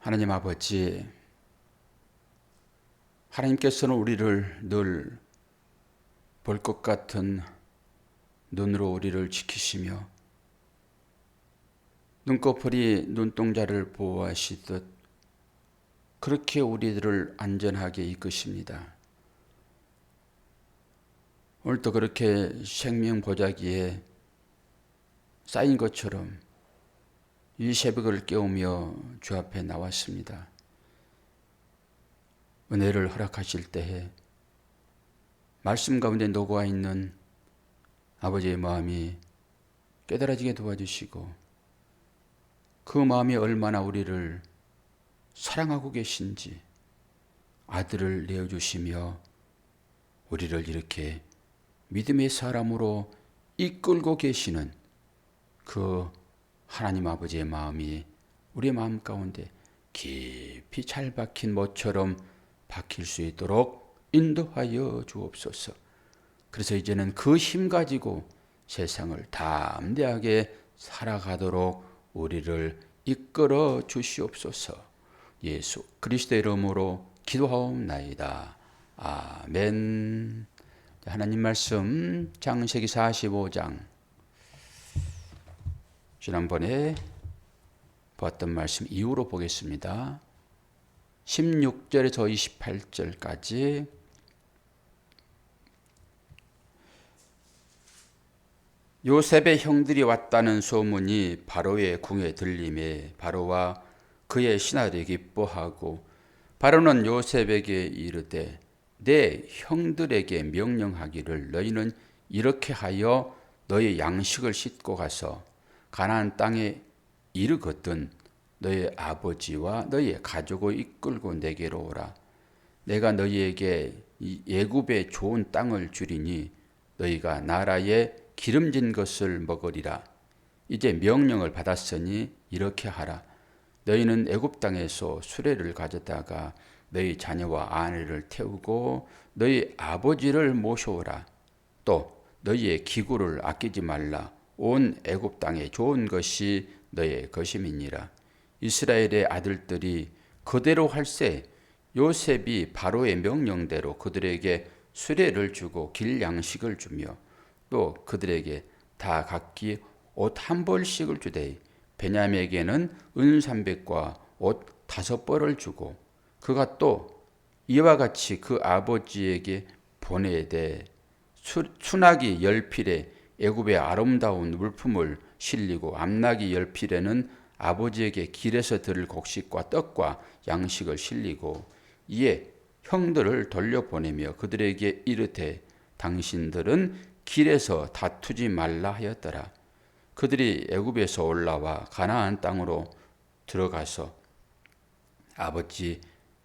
하나님 아버지, 하나님께서는 우리를 늘 볼 것 같은 눈으로 우리를 지키시며 눈꺼풀이 눈동자를 보호하시듯 그렇게 우리들을 안전하게 이끄십니다. 오늘도 그렇게 생명 보자기에 쌓인 것처럼 이 새벽을 깨우며 주 앞에 나왔습니다. 은혜를 허락하실 때에 말씀 가운데 녹아 있는 아버지의 마음이 깨달아지게 도와주시고 그 마음이 얼마나 우리를 사랑하고 계신지 아들을 내어주시며 우리를 이렇게 믿음의 사람으로 이끌고 계시는 그 하나님 아버지의 마음이 우리의 마음 가운데 깊이 잘 박힌 못처럼 박힐 수 있도록 인도하여 주옵소서. 그래서 이제는 그 힘 가지고 세상을 담대하게 살아가도록 우리를 이끌어 주시옵소서. 예수 그리스도의 이름으로 기도하옵나이다. 아멘. 하나님 말씀 창세기 45장 지난번에 봤던 말씀 이후로 보겠습니다. 16절에서 28절까지 요셉의 형들이 왔다는 소문이 바로의 궁에 들림에 바로와 그의 신하들이 기뻐하고 바로는 요셉에게 이르되 내 형들에게 명령하기를 너희는 이렇게 하여 너희 양식을 싣고 가서 가나안 땅에 이르거든 너희 아버지와 너희 가족을 이끌고 내게로 오라. 내가 너희에게 애굽의 좋은 땅을 주리니 너희가 나라에 기름진 것을 먹으리라. 이제 명령을 받았으니 이렇게 하라. 너희는 애굽 땅에서 수레를 가져다가 너희 자녀와 아내를 태우고 너희 아버지를 모셔오라. 또 너희의 기구를 아끼지 말라. 온 애굽 땅에 좋은 것이 너희의 것임이니라. 이스라엘의 아들들이 그대로 할세 요셉이 바로의 명령대로 그들에게 수레를 주고 길 양식을 주며 또 그들에게 다 각기 옷 한 벌씩을 주되 베냐민에게는 은 300과 옷 5벌을 주고 그가 또 이와 같이 그 아버지에게 보내되 수나기 10필에 애굽의 아름다운 물품을 실리고 암나기 10필에는 아버지에게 길에서 들을 곡식과 떡과 양식을 실리고 이에 형들을 돌려보내며 그들에게 이르되 당신들은 길에서 다투지 말라 하였더라. 그들이 애굽에서 올라와 가나안 땅으로 들어가서 아버지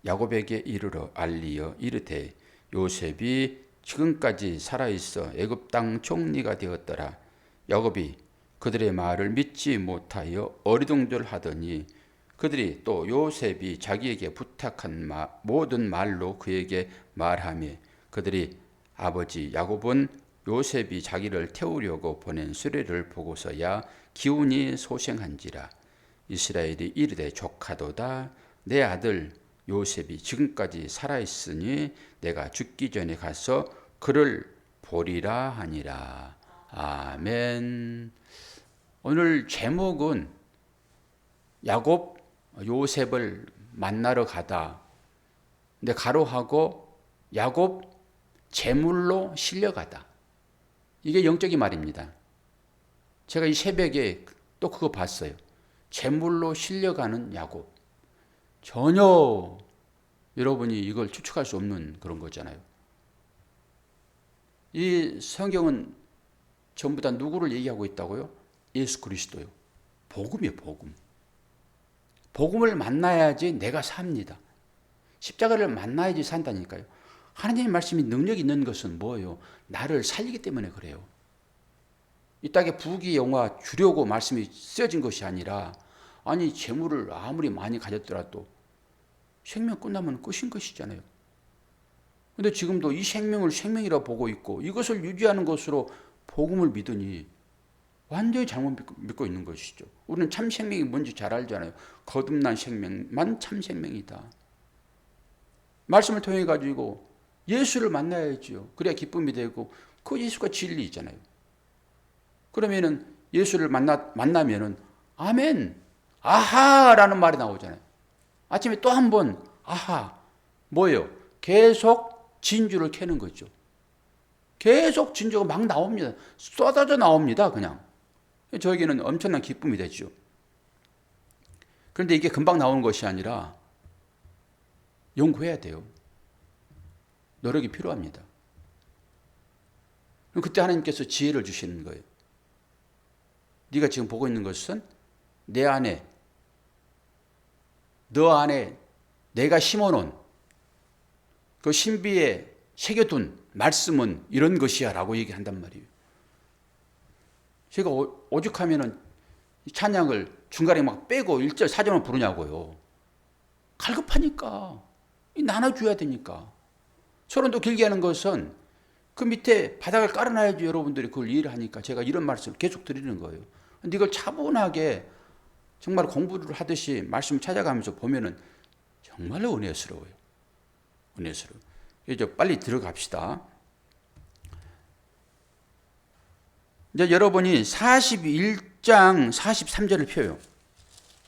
야곱에게 이르러 알리어 이르되 요셉이 지금까지 살아있어 애굽 땅 총리가 되었더라. 야곱이 그들의 말을 믿지 못하여 어리둥절하더니 그들이 또 요셉이 자기에게 부탁한 모든 말로 그에게 말하며 그들이 아버지 야곱은 요셉이 자기를 태우려고 보낸 수레를 보고서야 기운이 소생한지라. 이스라엘이 이르되 조카도다. 내 아들 요셉이 지금까지 살아있으니 내가 죽기 전에 가서 그를 보리라 하니라. 아멘. 오늘 제목은 야곱 요셉을 만나러 가다. 근데 가로하고 야곱 제물로 실려가다. 이게 영적인 말입니다. 제가 이 새벽에 또 그거 봤어요. 제물로 실려가는 야곱. 전혀 여러분이 이걸 추측할 수 없는 그런 거잖아요. 이 성경은 전부 다 누구를 얘기하고 있다고요? 예수 그리스도요. 복음이에요, 복음. 복음을 만나야지 내가 삽니다. 십자가를 만나야지 산다니까요. 하나님의 말씀이 능력 있는 것은 뭐예요? 나를 살리기 때문에 그래요. 이 땅에 부귀영화 주려고 말씀이 쓰여진 것이 아니라 아니 재물을 아무리 많이 가졌더라도 생명 끝나면 끝인 것이잖아요. 그런데 지금도 이 생명을 생명이라 보고 있고 이것을 유지하는 것으로 복음을 믿으니 완전히 잘못 믿고 있는 것이죠. 우리는 참 생명이 뭔지 잘 알잖아요. 거듭난 생명만 참 생명이다. 말씀을 통해 가지고 예수를 만나야지요. 그래야 기쁨이 되고 그 예수가 진리잖아요. 그러면은 예수를 만나면은 아멘, 아하라는 말이 나오잖아요. 아침에 또 한 번 아하, 뭐예요? 계속 진주를 캐는 거죠. 계속 진주가 막 나옵니다. 쏟아져 나옵니다. 그냥. 저에게는 엄청난 기쁨이 되죠. 그런데 이게 금방 나오는 것이 아니라 연구해야 돼요. 노력이 필요합니다. 그때 하나님께서 지혜를 주시는 거예요. 네가 지금 보고 있는 것은 내 안에, 너 안에 내가 심어놓은 그 신비에 새겨둔 말씀은 이런 것이야 라고 얘기한단 말이에요. 제가 오죽하면은 찬양을 중간에 막 빼고 1절 4절만 부르냐고요. 갈급하니까. 나눠줘야 되니까. 서론도 길게 하는 것은 그 밑에 바닥을 깔아놔야지 여러분들이 그걸 이해를 하니까 제가 이런 말씀을 계속 드리는 거예요. 근데 이걸 차분하게 정말 공부를 하듯이 말씀을 찾아가면서 보면은 정말로 은혜스러워요. 은혜스러워요. 이제 빨리 들어갑시다. 이제 여러분이 41장 43절을 펴요.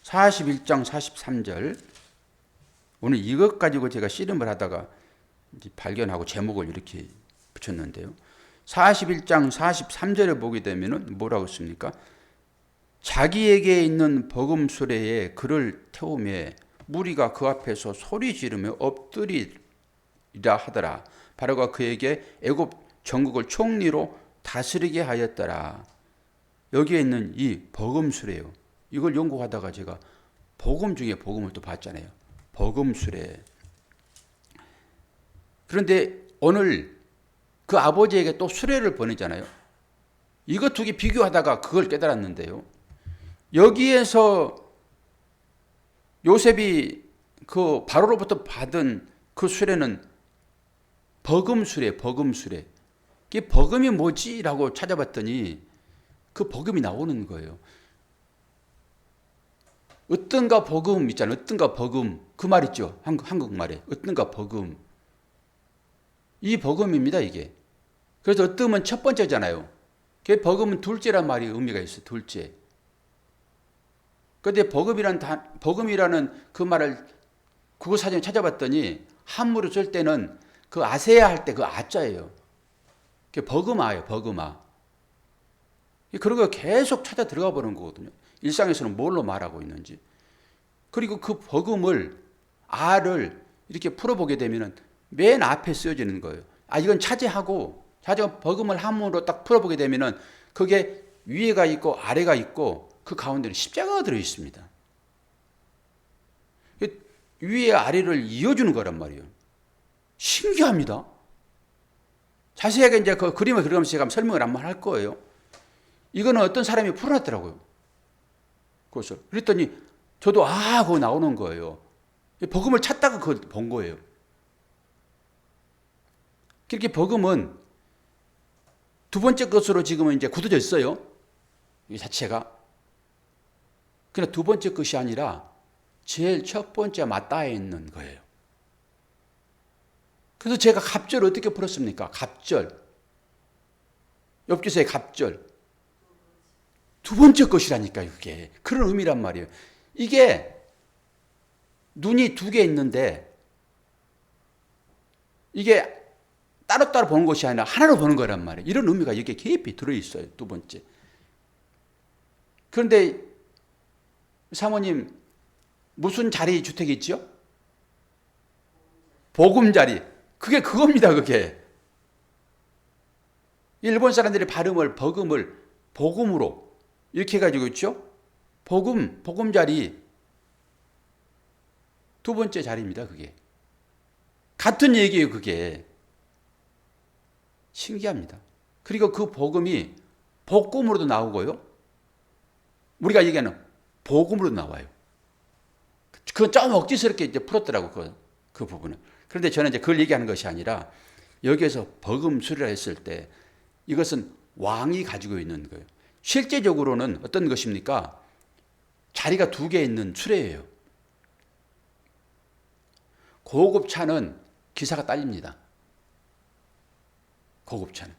41장 43절. 오늘 이것 가지고 제가 씨름을 하다가 발견하고 제목을 이렇게 붙였는데요. 41장 43절에 보게 되면은 뭐라고 씁니까? 자기에게 있는 버금수레에 그를 태우며 무리가 그 앞에서 소리 지르며 엎드리라 하더라. 바로가 그에게 애굽 전국을 총리로 다스리게 하였더라. 여기에 있는 이 버금수레요. 이걸 연구하다가 제가 복음 중에 복음을 또 봤잖아요. 버금수레. 그런데 오늘 그 아버지에게 또 수레를 보내잖아요. 이것 두 개 비교하다가 그걸 깨달았는데요. 여기에서 요셉이 그 바로로부터 받은 그 수레는 버금수레, 버금수레. 이게 버금이 뭐지? 라고 찾아봤더니 그 버금이 나오는 거예요. 어떤가 버금 있잖아요. 어떤가 버금. 그 말 있죠. 한국말에. 어떤가 버금. 이 버금입니다, 이게. 그래서 어떠면 첫 번째잖아요. 그 버금은 둘째란 말이 의미가 있어요. 둘째. 그런데 버금이라는 그 말을 국어 사전에 찾아봤더니 한문으로 쓸 때는 그 아세야 할 때 그 아자예요. 그게 버금아예요, 버금아. 그런 거 계속 찾아 들어가 보는 거거든요. 일상에서는 뭘로 말하고 있는지. 그리고 그 버금을, 아를 이렇게 풀어보게 되면 맨 앞에 쓰여지는 거예요. 아, 이건 차지하고, 버금을 한문으로 딱 풀어보게 되면 그게 위에가 있고 아래가 있고 그 가운데는 십자가가 들어 있습니다. 위에 아래를 이어주는 거란 말이에요. 신기합니다. 자세하게 이제 그 그림을 그려가면서 제가 설명을 한번 할 거예요. 이거는 어떤 사람이 풀어놨더라고요. 그것을. 그랬더니 저도 그거 나오는 거예요. 버금을 찾다가 그걸 본 거예요. 그렇게 버금은 두 번째 것으로 지금은 이제 굳어져 있어요. 이 자체가. 그러나 두 번째 것이 아니라 제일 첫 번째 맞닿아 있는 거예요. 그래서 제가 갑절 어떻게 풀었습니까? 갑절. 엽기서의 갑절. 두 번째 것이라니까요, 그게. 그런 의미란 말이에요. 이게 눈이 두 개 있는데 이게 따로따로 보는 것이 아니라 하나로 보는 거란 말이에요. 이런 의미가 여기에 깊이 들어있어요, 두 번째. 그런데 사모님, 무슨 자리 주택이 있죠? 보금자리. 그게 그겁니다, 그게. 일본 사람들이 발음을, 버금을 복음으로 이렇게 해가지고 있죠? 보금자리. 두 번째 자리입니다, 그게. 같은 얘기예요, 그게. 신기합니다. 그리고 그 복음이 복음으로도 나오고요. 우리가 얘기하는 복음으로도 나와요. 그건 좀 억지스럽게 이제 풀었더라고, 그 부분은. 그런데 저는 이제 그걸 얘기하는 것이 아니라 여기에서 버금수리라 했을 때 이것은 왕이 가지고 있는 거예요. 실제적으로는 어떤 것입니까? 자리가 두 개 있는 수레예요. 고급 차는 기사가 딸립니다. 고급 차는.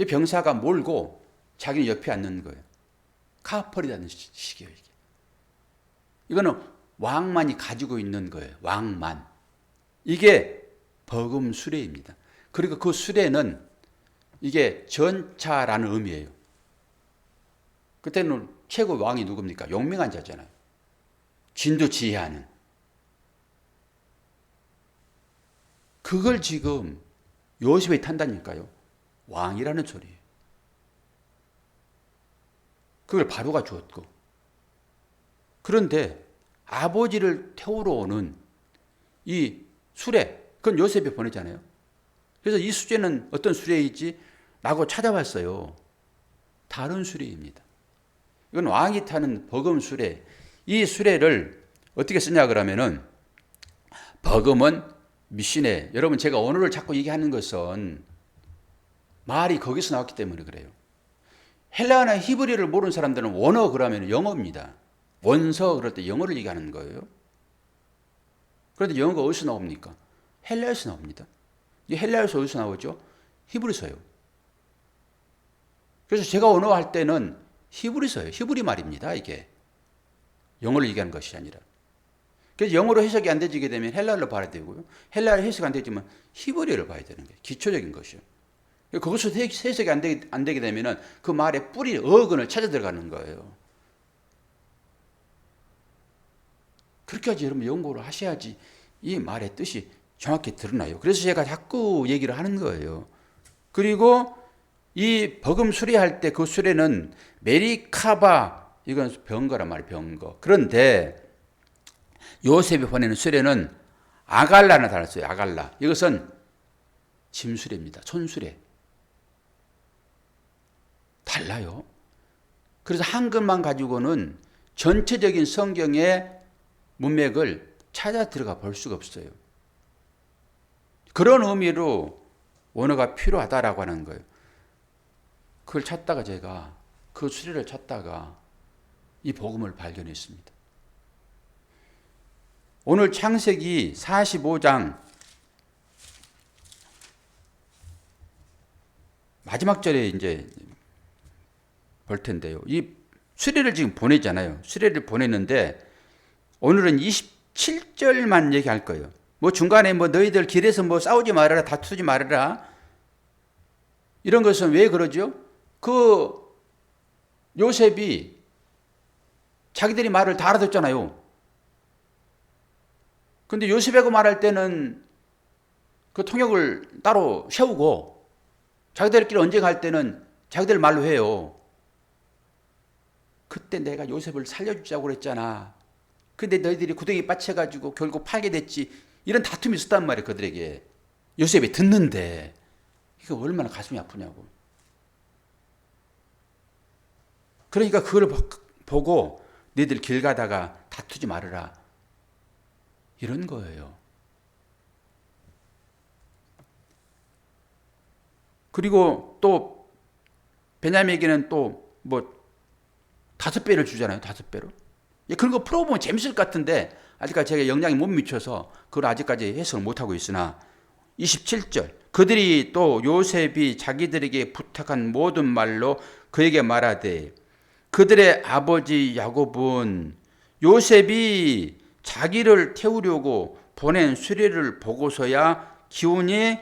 병사가 몰고 자기는 옆에 앉는 거예요. 카퍼리라는 식이에요. 이게. 이거는 왕만이 가지고 있는 거예요. 왕만. 이게 버금 수레입니다. 그리고 그 수레는 이게 전차라는 의미예요. 그때는 최고 왕이 누굽니까? 용맹한 자잖아요. 진두지휘하는. 그걸 지금 요셉이 탄다니까요. 왕이라는 소리예요. 그걸 바로가 주었고. 그런데 아버지를 태우러 오는 이 수레, 그건 요셉이 보내잖아요. 그래서 이 수레는 어떤 수레이지? 라고 찾아봤어요. 다른 수레입니다. 이건 왕이 타는 버금 수레. 이 수레를 어떻게 쓰냐 그러면은 버금은 미시네. 여러분 제가 언어를 자꾸 얘기하는 것은 말이 거기서 나왔기 때문에 그래요. 헬라어나 히브리어를 모르는 사람들은 원어 그러면 영어입니다. 원서 그럴 때 영어를 얘기하는 거예요. 그런데 영어가 어디서 나옵니까? 헬라어에서 나옵니다. 이 헬라어에서 어디서 나오죠? 히브리서요. 그래서 제가 언어할 때는 히브리서예요. 히브리 말입니다. 이게 영어를 얘기하는 것이 아니라. 그래서 영어로 해석이 안 되지게 되면 헬라어로 봐야 되고요. 헬라어로 해석이 안 되지만 히브리어를 봐야 되는 거예요. 기초적인 것이요. 거기서 해석이 안 되게 되면은 그 말의 뿌리 어근을 찾아 들어가는 거예요. 그렇게까지 여러분 연구를 하셔야지 이 말의 뜻이 정확히 드러나요. 그래서 제가 자꾸 얘기를 하는 거예요. 그리고 이 버금 수레할 때 그 수레는 메리카바, 이건 병거란 말이에요. 병거. 그런데 요셉이 보내는 수레는 아갈라나 달았어요. 아갈라. 이것은 짐수레입니다. 손수레. 달라요. 그래서 한글만 가지고는 전체적인 성경의 문맥을 찾아 들어가 볼 수가 없어요. 그런 의미로 원어가 필요하다라고 하는 거예요. 그걸 찾다가 제가 그 수레를 찾다가 이 복음을 발견했습니다. 오늘 창세기 45장 마지막 절에 이제 볼 텐데요. 이 수레를 지금 보내잖아요. 수레를 보냈는데 오늘은 27절만 얘기할 거예요. 뭐 중간에 뭐 너희들 길에서 뭐 싸우지 말아라, 다투지 말아라. 이런 것은 왜 그러죠? 그 요셉이 자기들이 말을 다 알아듣잖아요. 근데 요셉하고 말할 때는 그 통역을 따로 세우고 자기들끼리 언쟁할 때는 자기들 말로 해요. 그때 내가 요셉을 살려주자고 그랬잖아. 근데 너희들이 구덩이 빠쳐가지고 결국 팔게 됐지. 이런 다툼이 있었단 말이에요. 그들에게. 요셉이 듣는데 이게 얼마나 가슴이 아프냐고. 그러니까 그걸 보고 너희들 길 가다가 다투지 말아라. 이런 거예요. 그리고 또 베냐민에게는 또 뭐 5배를 주잖아요. 5배로. 그런 거 풀어보면 재밌을 것 같은데 아직까지 제가 영향이 못 미쳐서 그걸 아직까지 해석을 못하고 있으나 27절 그들이 또 요셉이 자기들에게 부탁한 모든 말로 그에게 말하되 그들의 아버지 야곱은 요셉이 자기를 태우려고 보낸 수레를 보고서야 기운이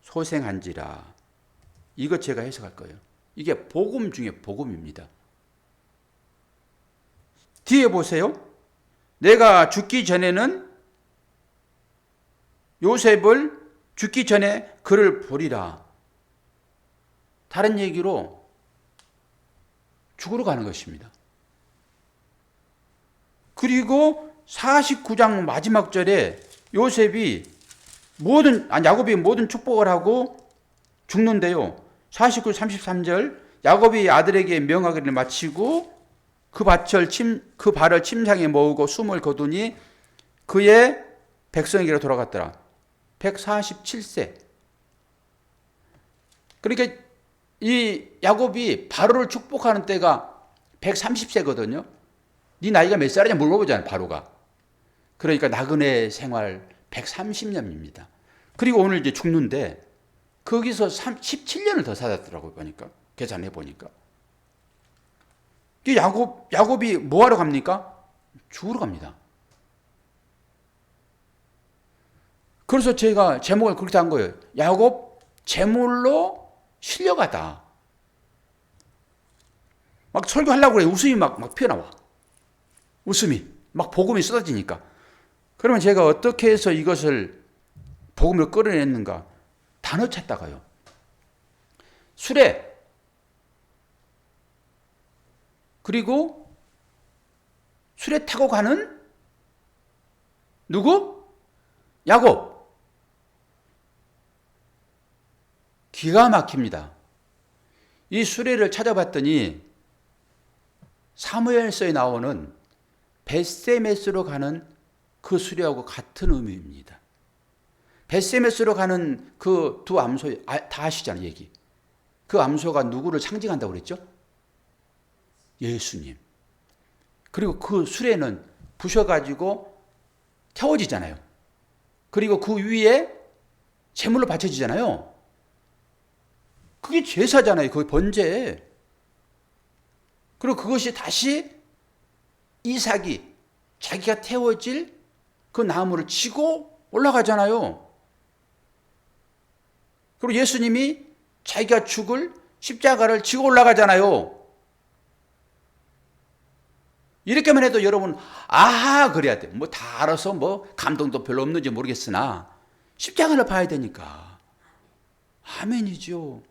소생한지라. 이거 제가 해석할 거예요. 이게 복음 중에 복음입니다. 뒤에 보세요. 내가 죽기 전에는 요셉을 죽기 전에 그를 보리라. 다른 얘기로 죽으러 가는 것입니다. 그리고 49장 마지막 절에 요셉이 야곱이 모든 축복을 하고 죽는데요. 49, 33절 야곱이 아들에게 명하기를 마치고 그 발을 침상에 모으고 숨을 거두니 그의 백성에게로 돌아갔더라. 147세. 그러니까 이 야곱이 바로를 축복하는 때가 130세거든요. 네 나이가 몇 살이냐 물어보잖아요, 바로가. 그러니까 나그네 생활 130년입니다. 그리고 오늘 이제 죽는데 거기서 17년을 더 살았더라고요, 보니까. 계산해 보니까. 야곱이 뭐 하러 갑니까? 죽으러 갑니다. 그래서 제가 제목을 그렇게 한 거예요. 야곱 제물로 실려가다. 막 설교하려고 그래. 웃음이 막 피어나와. 웃음이. 막 복음이 쏟아지니까. 그러면 제가 어떻게 해서 이것을 복음으로 끌어냈는가? 단어 찾다가요. 수레. 그리고 수레 타고 가는 누구? 야곱. 기가 막힙니다. 이 수레를 찾아봤더니 사무엘서에 나오는 벳세메스로 가는 그 수레하고 같은 의미입니다. 벳세메스로 가는 그 두 암소, 다 아시잖아요, 얘기. 그 암소가 누구를 상징한다고 그랬죠? 예수님. 그리고 그 수레는 부셔가지고 태워지잖아요. 그리고 그 위에 제물로 바쳐지잖아요. 그게 제사잖아요. 그게 번제. 그리고 그것이 다시 이삭이 자기가 태워질 그 나무를 치고 올라가잖아요. 그리고 예수님이 자기가 죽을 십자가를 지고 올라가잖아요. 이렇게만 해도 여러분 아하 그래야 돼. 뭐 다 알아서 뭐 감동도 별로 없는지 모르겠으나 십자가를 봐야 되니까. 아멘이죠.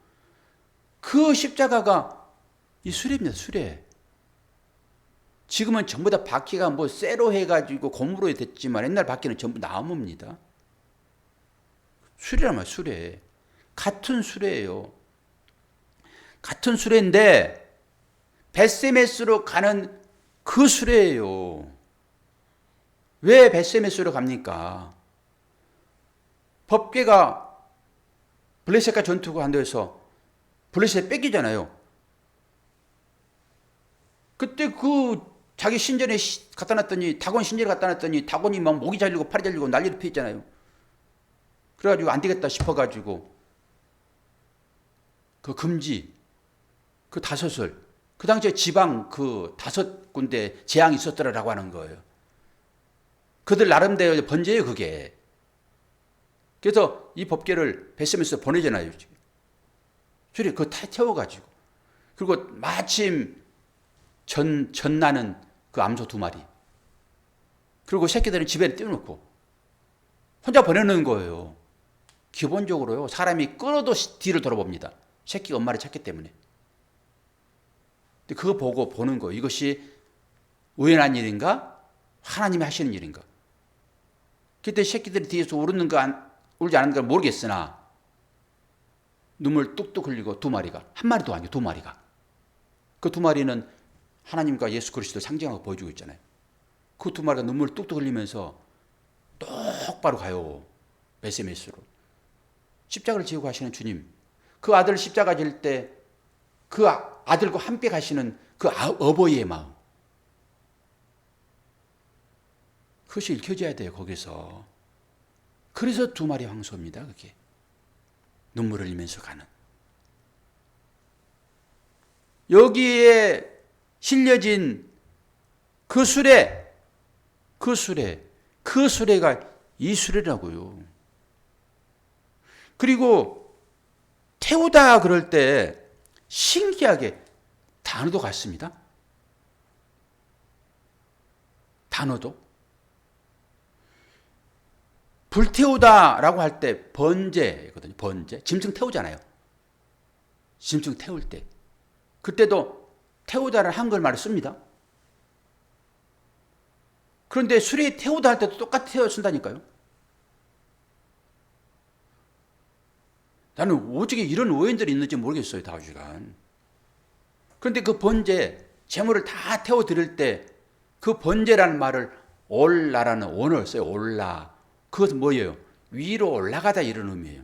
그 십자가가 이 수레입니다. 수레. 지금은 전부 다 바퀴가 뭐 쇠로 해가지고 고무로 됐지만 옛날 바퀴는 전부 나무입니다. 수레란 말이에요. 수레. 같은 수레예요. 같은 수레인데 벳세메스로 가는 그 수레예요. 왜 벳세메스로 갑니까? 법궤가 블레셋과 전투가 한 데서 블레셋 뺏기잖아요. 그때 그 자기 신전에 갖다 놨더니 다곤 신전에 갖다 놨더니 다곤이 막 목이 잘리고 팔이 잘리고 난리를 피했잖아요. 그래가지고 안 되겠다 싶어가지고 그 금지 그 다섯을 그 당시에 지방 그 5군데 재앙이 있었더라라고 하는 거예요. 그들 나름대로 번제예요 그게. 그래서 이 법궤를 벳세메스에 보내잖아요. 수레 그거 다 태워가지고 그리고 마침 전나는 그 암소 2마리 그리고 새끼들은 집에 띄워놓고 혼자 보내는 거예요. 기본적으로요 사람이 끌어도 뒤를 돌아봅니다. 새끼가 엄마를 찾기 때문에. 근데 그거 보고 보는 거예요. 이것이 우연한 일인가? 하나님이 하시는 일인가? 그때 새끼들이 뒤에서 울었는가 울지 않는가 모르겠으나 눈물 뚝뚝 흘리고 2마리가 한 마리도 아니고 2마리가 그 2마리는 하나님과 예수 그리스도 상징하고 보여주고 있잖아요. 그 2마리가 눈물 뚝뚝 흘리면서 똑바로 가요. 벳세메스로. 십자가를 지고 가시는 주님. 그 아들 십자가 질 때 그 아들과 함께 가시는 그 어버이의 마음. 그것이 읽혀져야 돼요. 거기서. 그래서 2마리 황소입니다. 그게. 눈물을 흘리면서 가는. 여기에 실려진 그 수레, 그 수레가 이 수레라고요. 그리고 태우다 그럴 때 신기하게 단어도 같습니다. 단어도. 불태우다라고 할 때 번제거든요. 번제. 짐승 태우잖아요. 짐승 태울 때. 그때도 태우다라는 한글말을 씁니다. 그런데 수레 태우다 할 때도 똑같이 태워 쓴다니까요. 나는 오직에 이런 오해들이 있는지 모르겠어요. 다윗간. 그런데 그 번제, 제물을 다 태워 드릴 때 그 번제라는 말을 올라라는 원어를 써요. 올라. 그것은 뭐예요? 위로 올라가다 이런 의미예요.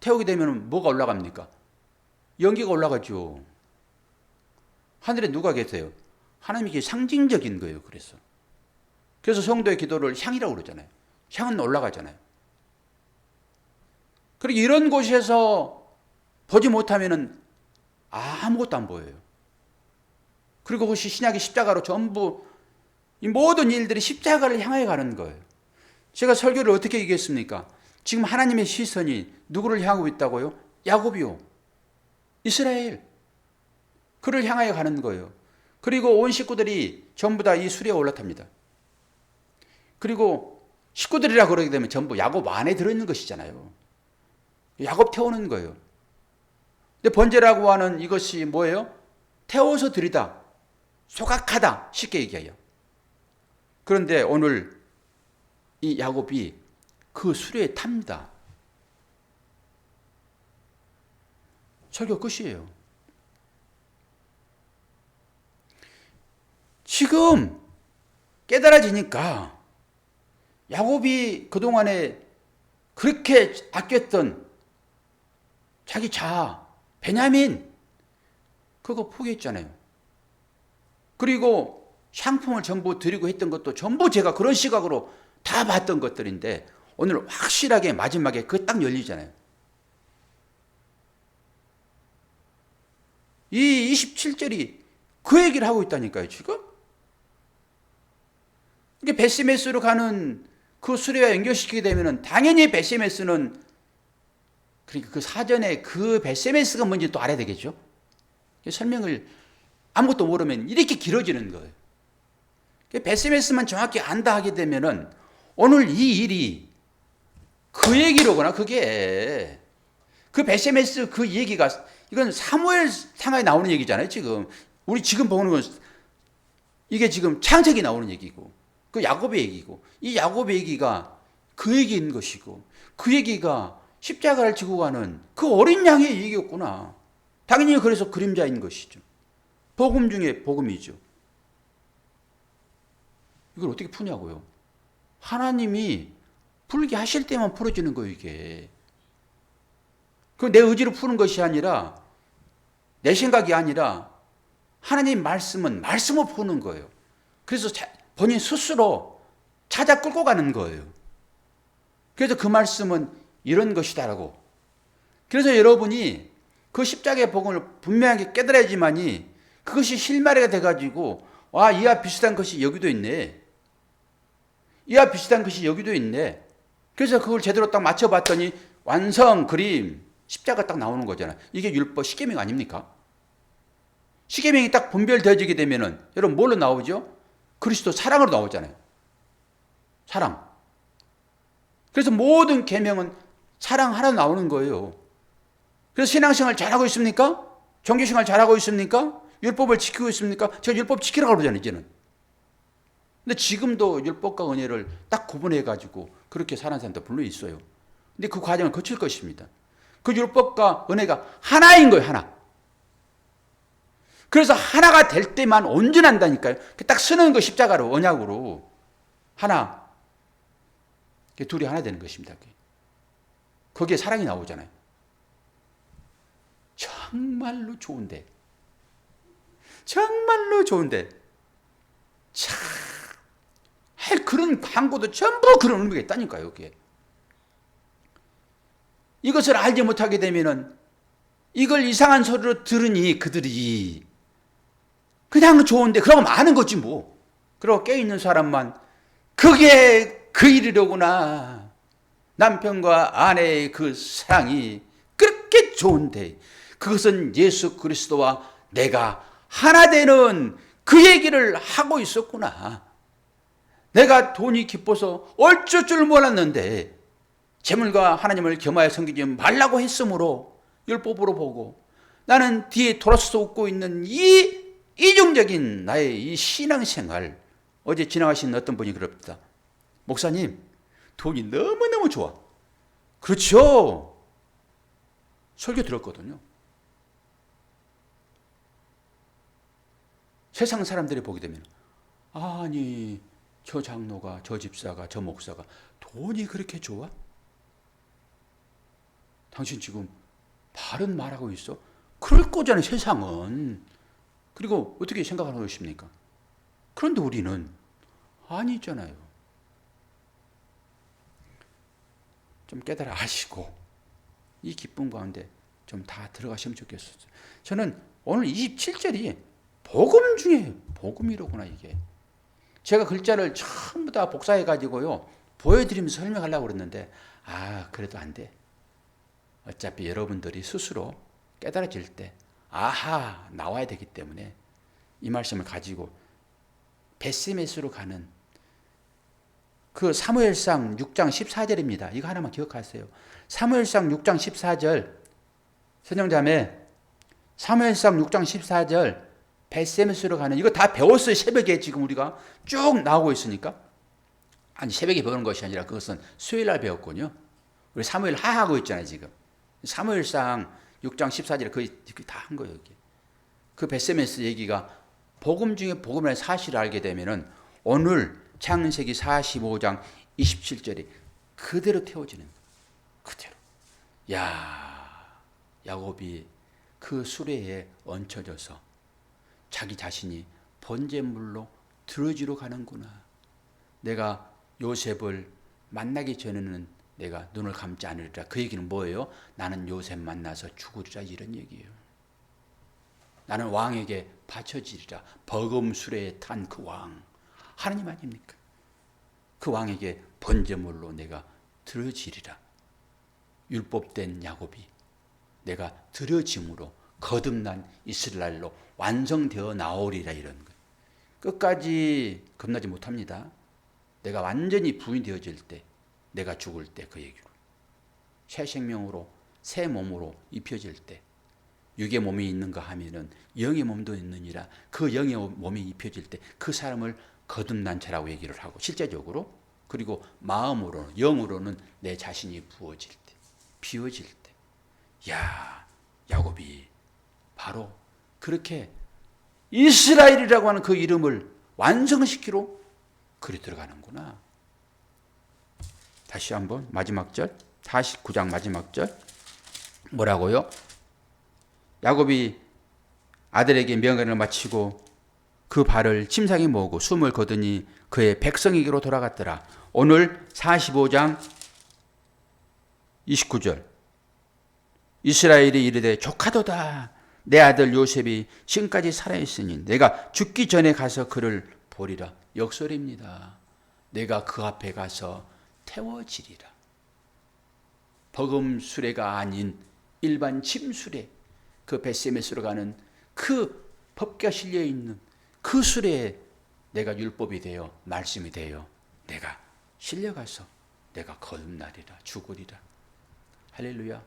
태우게 되면 뭐가 올라갑니까? 연기가 올라가죠. 하늘에 누가 계세요? 하나님이 상징적인 거예요. 그래서 성도의 기도를 향이라고 그러잖아요. 향은 올라가잖아요. 그리고 이런 곳에서 보지 못하면은 아무것도 안 보여요. 그리고 그것이 신약의 십자가로 전부 이 모든 일들이 십자가를 향해 가는 거예요. 제가 설교를 어떻게 얘기했습니까? 지금 하나님의 시선이 누구를 향하고 있다고요? 야곱이요. 이스라엘. 그를 향하여 가는 거예요. 그리고 온 식구들이 전부 다 이 수레에 올라탑니다. 그리고 식구들이라 그러게 되면 전부 야곱 안에 들어있는 것이잖아요. 야곱 태우는 거예요. 근데 번제라고 하는 이것이 뭐예요? 태워서 드리다. 소각하다. 쉽게 얘기해요. 그런데 오늘 이 야곱이 그 수레에 탑니다. 설교 끝이에요. 지금 깨달아지니까 야곱이 그동안에 그렇게 아꼈던 자기 자아, 베냐민, 그거 포기했잖아요. 그리고 향품을 전부 드리고 했던 것도 전부 제가 그런 시각으로 다 봤던 것들인데 오늘 확실하게 마지막에 그거 딱 열리잖아요. 이 27절이 그 얘기를 하고 있다니까요, 지금. 이게 베세메스로 가는 그 수레와 연결시키게 되면은 당연히 베세메스는 그러니까 그 사전에 그 베세메스가 뭔지 또 알아야 되겠죠. 설명을 아무것도 모르면 이렇게 길어지는 거예요. 베세메스만 정확히 안다 하게 되면은 오늘 이 일이 그 얘기로구나. 그게 그 베세메스 그 얘기가 이건 사무엘 상하에 나오는 얘기잖아요. 지금 우리 지금 보는 건 이게 지금 창세기 나오는 얘기고 그 야곱의 얘기고 이 야곱의 얘기가 그 얘기인 것이고 그 얘기가 십자가를 지고 가는 그 어린 양의 얘기였구나. 당연히 그래서 그림자인 것이죠. 복음 중에 복음이죠. 이걸 어떻게 푸냐고요. 하나님이 풀게 하실 때만 풀어지는 거예요, 이게. 그 내 의지로 푸는 것이 아니라 내 생각이 아니라 하나님 말씀은 말씀으로 푸는 거예요. 그래서 본인 스스로 찾아 끌고 가는 거예요. 그래서 그 말씀은 이런 것이다라고. 그래서 여러분이 그 십자가의 복음을 분명하게 깨달아야지만이 그것이 실마리가 돼가지고 와, 이와 비슷한 것이 여기도 있네. 이와 비슷한 것이 여기도 있네. 그래서 그걸 제대로 딱 맞춰봤더니 완성 그림 십자가 딱 나오는 거잖아요. 이게 율법 십계명 아닙니까? 십계명이 딱 분별되어지게 되면은 여러분 뭘로 나오죠? 그리스도 사랑으로 나오잖아요. 사랑. 그래서 모든 계명은 사랑 하나 나오는 거예요. 그래서 신앙생활 잘하고 있습니까? 종교생활 잘하고 있습니까? 율법을 지키고 있습니까? 제가 율법 지키라고 그러잖아요, 이제는. 근데 지금도 율법과 은혜를 딱 구분해가지고 그렇게 사는 사람도 분명히 있어요. 근데 그 과정을 거칠 것입니다. 그 율법과 은혜가 하나인 거예요, 하나. 그래서 하나가 될 때만 온전한다니까요. 딱 쓰는 거 십자가로, 언약으로. 하나. 둘이 하나 되는 것입니다. 거기에 사랑이 나오잖아요. 정말로 좋은데. 정말로 좋은데. 참. 그런 광고도 전부 그런 의미가 있다니까요, 여기에. 이것을 알지 못하게 되면은 이걸 이상한 소리로 들으니 그들이 그냥 좋은데 그러고 마는 거지 뭐. 그러고 깨어있는 사람만 그게 그 일이로구나. 남편과 아내의 그 사랑이 그렇게 좋은데 그것은 예수 그리스도와 내가 하나 되는 그 얘기를 하고 있었구나. 내가 돈이 기뻐서 어쩔 줄 몰랐는데 재물과 하나님을 겸하여 섬기지 말라고 했으므로 율법으로 보고 나는 뒤에 돌아서서 웃고 있는 이 이중적인 나의 이 신앙생활. 어제 지나가신 어떤 분이 그럽니다. 목사님, 돈이 너무너무 좋아. 그렇죠. 설교 들었거든요. 세상 사람들이 보게 되면 아니 저 장로가 저 집사가 저 목사가 돈이 그렇게 좋아? 당신 지금 바른 말하고 있어? 그럴 거잖아요, 세상은. 그리고 어떻게 생각하고 계십니까? 그런데 우리는 아니잖아요. 좀 깨달아 아시고 이 기쁨 가운데 좀 다 들어가시면 좋겠어요. 저는 오늘 27절이 복음 중에 복음이로구나 이게. 제가 글자를 전부 다 복사해 가지고요 보여드리면서 설명하려고 그랬는데 그래도 안 돼. 어차피 여러분들이 스스로 깨달아질 때 아하 나와야 되기 때문에 이 말씀을 가지고 베스메스로 가는 그 사무엘상 6장 14절입니다. 이거 하나만 기억하세요. 사무엘상 6장 14절 선영자매 사무엘상 6장 14절 베스메스로 가는 이거 다 배웠어요. 새벽에 지금 우리가 쭉 나오고 있으니까. 아니 새벽에 배우는 것이 아니라 그것은 수요일날 배웠군요. 우리 사무엘 하하고 있잖아요 지금. 사무엘상 6장 14절에 거의 다 한 거예요. 여기. 그 베스메스 얘기가 복음 중에 복음의 사실을 알게 되면은 오늘 창세기 45장 27절이 그대로 태워지는 그대로. 야곱이 그 수레에 얹혀져서 자기 자신이 번제물로 들어지러 가는구나. 내가 요셉을 만나기 전에는 내가 눈을 감지 않으리라. 그 얘기는 뭐예요? 나는 요셉 만나서 죽으리라 이런 얘기예요. 나는 왕에게 바쳐지리라. 버금 수레에 탄 그 왕. 하나님 아닙니까? 그 왕에게 번제물로 내가 드려지리라. 율법된 야곱이 내가 드려짐으로 거듭난 이스라엘로 완성되어 나오리라 이런 거. 끝까지 겁나지 못합니다. 내가 완전히 부인되어질 때, 내가 죽을 때 그 얘기로. 새 생명으로 새 몸으로 입혀질 때 육의 몸이 있는가 하면은 영의 몸도 있느니라. 그 영의 몸이 입혀질 때 그 사람을 거듭난 자라고 얘기를 하고 실제적으로 그리고 마음으로는 영으로는 내 자신이 부어질 때 비워질 때 야곱이 바로 그렇게 이스라엘이라고 하는 그 이름을 완성시키러 그리 들어가는구나. 다시 한번 마지막 절 49장 마지막 절 뭐라고요? 야곱이 아들에게 명령을 마치고 그 발을 침상에 모으고 숨을 거두니 그의 백성에게로 돌아갔더라. 오늘 45장 29절 이스라엘이 이르되 조카도다. 내 아들 요셉이 지금까지 살아있으니 내가 죽기 전에 가서 그를 보리라. 역설입니다. 내가 그 앞에 가서 태워지리라. 버금 수레가 아닌 일반 짐 수레, 그 베세메스로 가는 그 법궤가 실려 있는 그 수레에 내가 율법이 되어 말씀이 되어 내가 실려가서 내가 거듭나리라 죽으리라. 할렐루야.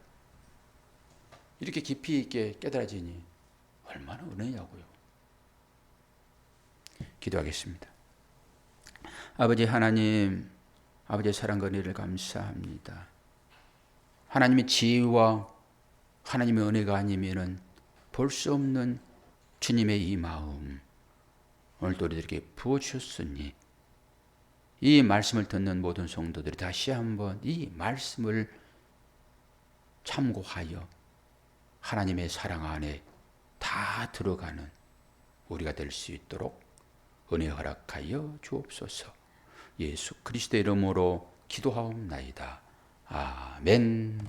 이렇게 깊이 있게 깨달아지니 얼마나 은혜냐고요. 기도하겠습니다. 아버지 하나님, 아버지의 사랑과 은혜를 감사합니다. 하나님의 지혜와 하나님의 은혜가 아니면은 볼 수 없는 주님의 이 마음 오늘도 우리들에게 부어주셨으니 이 말씀을 듣는 모든 성도들이 다시 한번 이 말씀을 참고하여 하나님의 사랑 안에 다 들어가는 우리가 될 수 있도록 은혜 허락하여 주옵소서. 예수 그리스도의 이름으로 기도하옵나이다. 아멘.